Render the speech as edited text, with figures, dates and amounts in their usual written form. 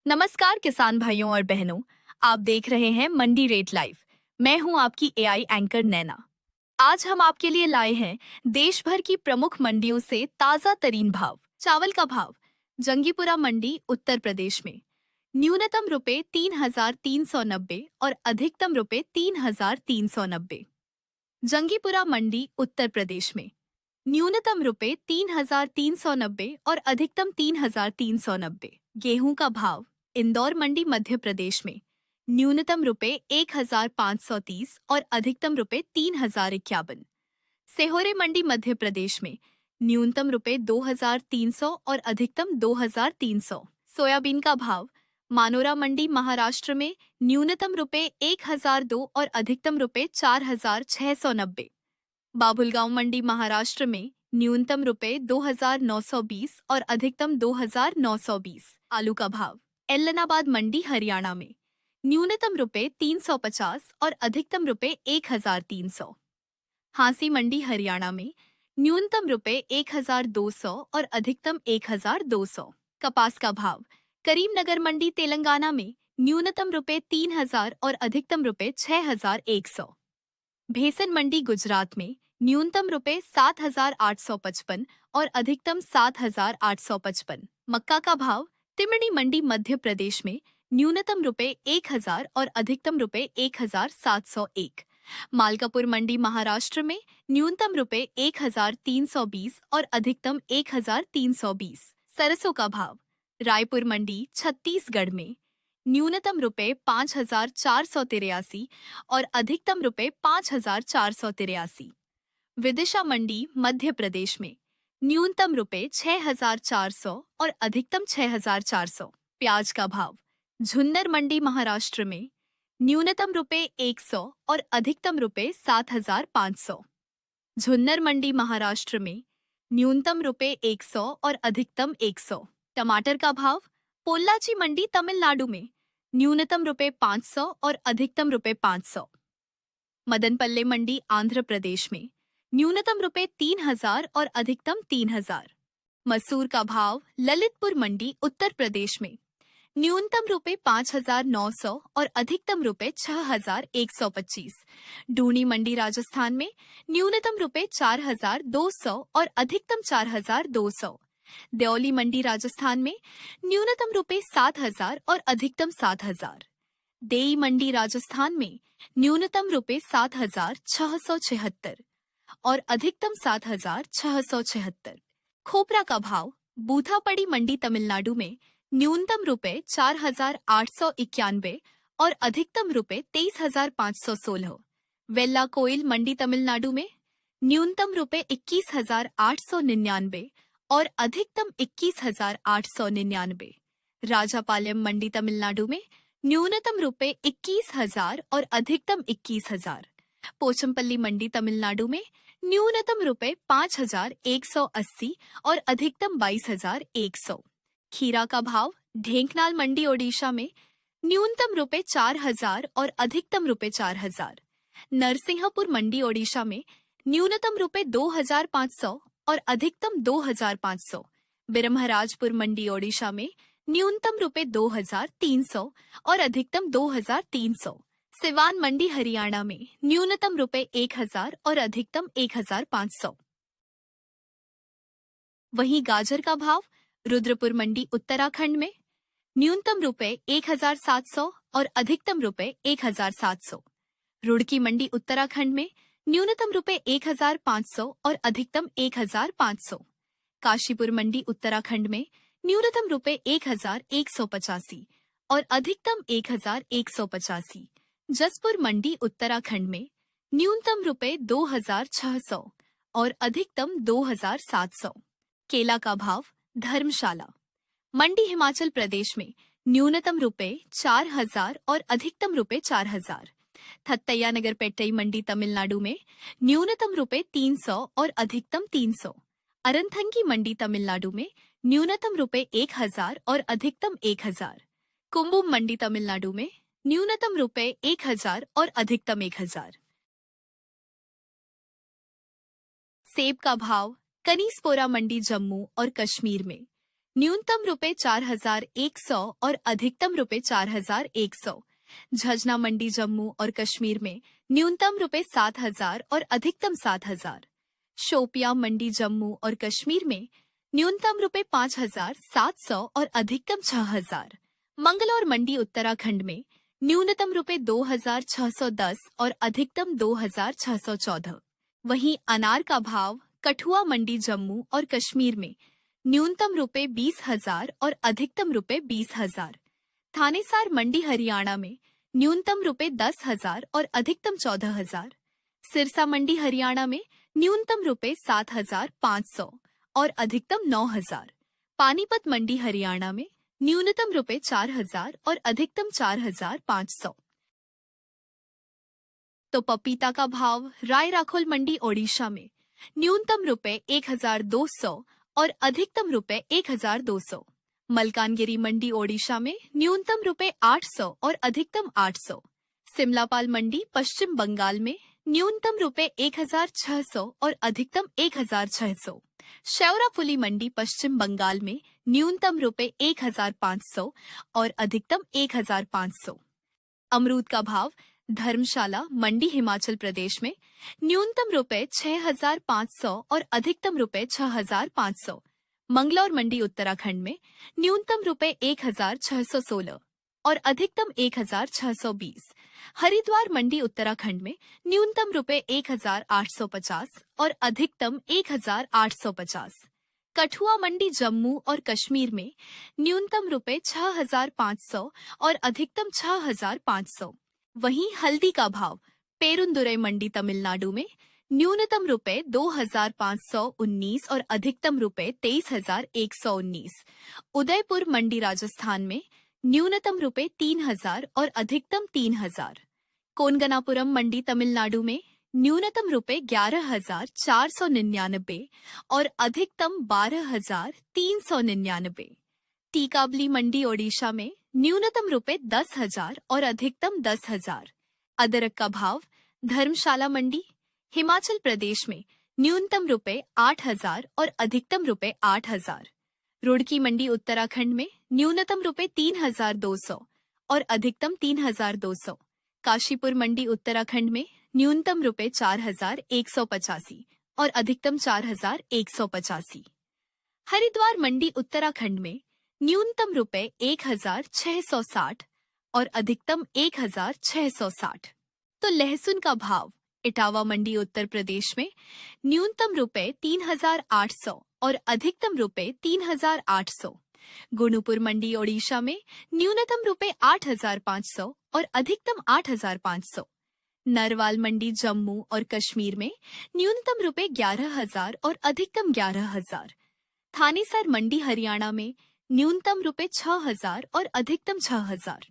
नमस्कार किसान भाइयों और बहनों। आप देख रहे हैं मंडी रेट लाइव। मैं हूं आपकी एआई एंकर नैना। आज हम आपके लिए लाए हैं देश भर की प्रमुख मंडियों से ताजा तरीन भाव। चावल का भाव जंगीपुरा मंडी उत्तर प्रदेश में न्यूनतम रुपए 3,390 और अधिकतम रुपए 3,390। जंगीपुरा मंडी उत्तर प्रदेश में न्यूनतम रुपए 3,390 और अधिकतम 3,390। गेहूं का भाव इंदौर मंडी मध्य प्रदेश में न्यूनतम रुपए 1,530 और अधिकतम रुपए 3,051। सेहोरे मंडी मध्य प्रदेश में न्यूनतम रुपए 2,300 और अधिकतम 2,300। सोयाबीन का भाव मानोरा मंडी महाराष्ट्र में न्यूनतम रुपए 1,002 और अधिकतम रुपए 4,690। बाबुलगांव मंडी महाराष्ट्र में न्यूनतम रुपए 2,920 और अधिकतम 2,920। आलू का भाव एलनाबाद मंडी हरियाणा में न्यूनतम रुपए 350 और अधिकतम रुपए 1,300। हांसी मंडी हरियाणा में न्यूनतम रुपए 1,200 और अधिकतम 1,200। कपास का भाव करीमनगर मंडी तेलंगाना में न्यूनतम रुपए 3,000 और अधिकतम रुपए 6,100। भेसन मंडी गुजरात में न्यूनतम रुपए 7,855 और अधिकतम 7,855। मक्का का भाव तिमड़ी मंडी मध्य प्रदेश में न्यूनतम रुपए 1,000 और अधिकतम रुपए 1,701। मालकापुर मंडी महाराष्ट्र में न्यूनतम रुपए 1,320 और अधिकतम 1,320। सरसों का भाव रायपुर मंडी छत्तीसगढ़ में न्यूनतम रुपए 5,483 और अधिकतम रुपए 5,483। विदिशा मंडी मध्य प्रदेश में न्यूनतम रुपए 6,400 और अधिकतम 6,400। प्याज का भाव झुन्नर मंडी महाराष्ट्र में न्यूनतम रुपए 100 और अधिकतम रुपए 7,500। झुन्नर मंडी महाराष्ट्र में न्यूनतम रुपए 100 और अधिकतम 100। टमाटर का भाव पोल्लाची मंडी तमिलनाडु में न्यूनतम रुपए 500 और अधिकतम रुपए 500। मदनपल्ले मंडी आंध्र प्रदेश में न्यूनतम रुपए 3,000 और अधिकतम 3,000। मसूर का भाव ललितपुर मंडी उत्तर प्रदेश में न्यूनतम रुपए 5,900 और अधिकतम रुपए 6,125। डूनी मंडी राजस्थान में न्यूनतम रुपए 4,200 और अधिकतम 4,200। देओली मंडी राजस्थान में न्यूनतम रुपए 7,000 और अधिकतम 7,000। देई मंडी राजस्थान में न्यूनतम रुपए 7,676 और अधिकतम 7,676। खोपरा का भाव बूथापड़ी मंडी तमिलनाडु में न्यूनतम रुपए 4,891 और अधिकतम रुपए 23,516। वेल्ला कोइल मंडी तमिलनाडु में न्यूनतम रुपए 21,899 और अधिकतम 21,899। राजापालयम मंडी तमिलनाडु में न्यूनतम रुपए 21,000 और अधिकतम 21,000। पोचमपल्ली मंडी तमिलनाडु में न्यूनतम रुपए 5,180 और अधिकतम 22,100। खीरा का भाव ढेंकनाल मंडी ओडिशा में न्यूनतम रुपए 4,000 और अधिकतम रुपए 4,000। नरसिंहपुर मंडी ओडिशा में न्यूनतम रुपए 2,500 और अधिकतम 2,500। बिरमहराजपुर मंडी ओडिशा में न्यूनतम रुपए 2,300 और अधिकतम 2,300। सिवान मंडी हरियाणा में न्यूनतम रुपए 1,000 और अधिकतम 1,500। वहीं गाजर का भाव रुद्रपुर मंडी उत्तराखंड में न्यूनतम रुपए 1,700 और अधिकतम रुपए 1,700। रुड़की मंडी उत्तराखंड में न्यूनतम रुपए 1,500 और अधिकतम 1,500। काशीपुर मंडी उत्तराखंड में न्यूनतम रुपए 1,185 और अधिकतम 1,185। जसपुर मंडी उत्तराखंड में न्यूनतम रुपए 2,600 और अधिकतम 2,700। केला का भाव धर्मशाला मंडी हिमाचल प्रदेश में न्यूनतम रुपए 4,000 और अधिकतम रुपए 4,000। थत्तैया नगर पेट्टई मंडी तमिलनाडु में न्यूनतम रुपए 300 और अधिकतम 300। अरनथंगी मंडी तमिलनाडु में न्यूनतम रुपए 1,000 और अधिकतम 1,000। कुंभुम मंडी तमिलनाडु में न्यूनतम रुपए 1,000 और अधिकतम 1,000। सेब का भाव कनीसपोरा मंडी जम्मू और कश्मीर में न्यूनतम रुपए 4,100 और अधिकतम रुपए 4,100। झज्जर मंडी जम्मू और कश्मीर में न्यूनतम रुपए 7,000 और अधिकतम 7,000। शोपियां मंडी जम्मू और कश्मीर में न्यूनतम रुपए 5,700 और अधिकतम 6,000। मंगलौर मंडी उत्तराखंड में न्यूनतम रुपए 2,610 और अधिकतम 2,614। वहीं अनार का भाव कठुआ मंडी जम्मू और कश्मीर में न्यूनतम रुपए 20,000 और अधिकतम रुपए 20,000। थानेसर मंडी हरियाणा में न्यूनतम रुपए 10,000 और अधिकतम 14,000। सिरसा मंडी हरियाणा में न्यूनतम रुपए 7,500 और अधिकतम 9,000। पानीपत मंडी हरियाणा में न्यूनतम रुपए 4,000 और अधिकतम 4,500। तो पपीता का भाव रायराखोल मंडी ओडिशा में न्यूनतम रुपए 1,200 और अधिकतम रुपए 1,200। मलकानगिरी मंडी ओडिशा में न्यूनतम रुपए 800 और अधिकतम 800। सिमलापाल मंडी पश्चिम बंगाल में न्यूनतम रुपए 1,600 और अधिकतम 1,600। शेवराफुली मंडी पश्चिम बंगाल में न्यूनतम रुपए 1,500 और अधिकतम 1,500। अमरूद का भाव धर्मशाला मंडी हिमाचल प्रदेश में न्यूनतम रुपए 6,500 और अधिकतम रुपए 6,500। मंगलौर मंडी उत्तराखंड में न्यूनतम रुपए 1,616 और अधिकतम 1,620। हरिद्वार मंडी उत्तराखंड में न्यूनतम रुपए 1,850 और अधिकतम 1,850। कठुआ मंडी जम्मू और कश्मीर में न्यूनतम रुपए 6,500 और अधिकतम 6,500। वहीं हल्दी का भाव पेरुंदुरई मंडी तमिलनाडु में न्यूनतम रुपए 2,519 और अधिकतम रुपए 23,119। उदयपुर मंडी राजस्थान में न्यूनतम रुपए 3,000 और अधिकतम 3,000। कोनगनापुरम मंडी तमिलनाडु में न्यूनतम रुपए 11,499 और अधिकतम 12,399। टीकाबली मंडी ओडिशा में न्यूनतम रुपए 10,000 और अधिकतम 10,000। अदरक का भाव धर्मशाला मंडी हिमाचल प्रदेश में न्यूनतम रुपए 8,000 और अधिकतम रुपए 8,000। रुड़की मंडी उत्तराखंड में न्यूनतम रुपए 3,200 और अधिकतम 3,200। काशीपुर मंडी उत्तराखंड में न्यूनतम रुपए 4,185 और अधिकतम 4,185। हरिद्वार मंडी उत्तराखंड में न्यूनतम रुपए 1,660 और अधिकतम 1,660। तो लहसुन का भाव इटावा मंडी उत्तर प्रदेश में न्यूनतम रुपए 3,800 और अधिकतम रुपए 3,800। गुणुपुर मंडी ओडिशा में न्यूनतम रुपए 8,500 और अधिकतम 8,500। नरवाल मंडी जम्मू और कश्मीर में न्यूनतम रुपए 11,000 और अधिकतम 11,000। थानेसर मंडी हरियाणा में न्यूनतम रुपए 6,000 और अधिकतम 6,000।